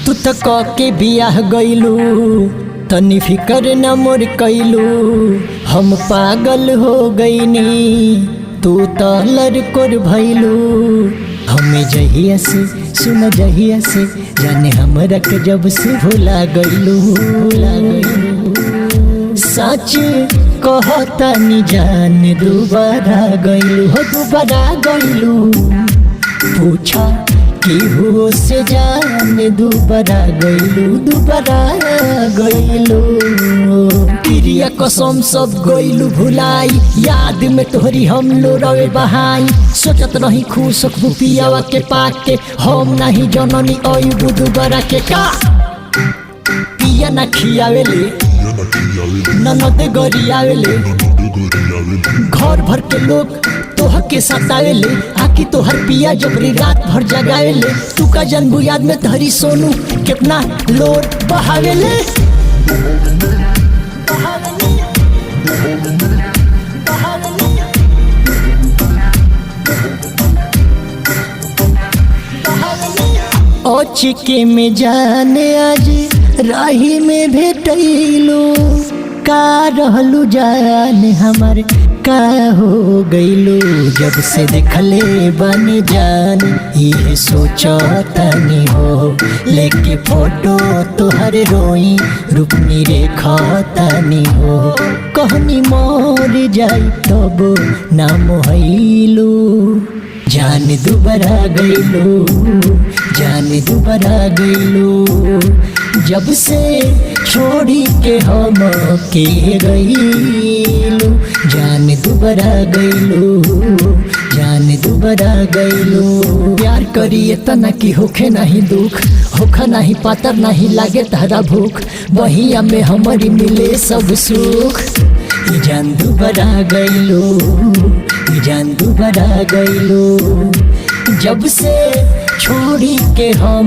तू तो के बियाह गइलू तनी फिकर न मोर कैलू। हम पागल हो गईनी तू तो लड़कोर भैलू। हमें जहिया से सुन जहिया से जाने हमरा के जब से भुला गइलू। सच कहतानी जान दोबारा गइलू हो दोबारा गइलू। पूछा कि हो से जान दोबारा गइलू क्रिया कसम सब गइलू भुलाई। याद में तोहरी हम लोरवे बहाई। सोचत रही खुश पियावा के पाके हम नहीं जननी अयुब दोबारा के का। पिया ना खियावेले ननद गरियावेले। घर भर के लोग तोह के सतावेले। आखी तोहर पिया जबरी रात भर जगावेले। तू का जन्म याद में तहरी सोनू कितना लोर बहावेले। चिके में जाने आज राही में भेटैलू। का रहलू जान हमार का हो गइलू। जब से देखले बन जान ये सोचतनी हो। लेके फोटो तोहर रोई रुकनी रेखतनी हो। कहनी मोर जाई तब ना मोहैलू। जान दोबारा गइलू जान दोबारा गइलू। जब से छोड़ी के हम के गइलू। जान दोबारा गइलू जान दोबारा गइलू। प्यार करिए तना कि होखे नहीं दुख होखा नहीं पातर नहीं लागे तहरा भूख। बहिया में हमारी मिले सब सुख। जान दोबारा गइलू जान दोबारा गइलू। जब से छोड़ी के हम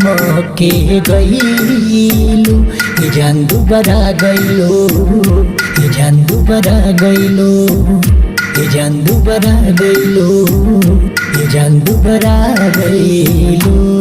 के गइलू। जान दोबारा गइलू जान दोबारा गइलू जान दोबारा गइलू जान दोबारा गइलू।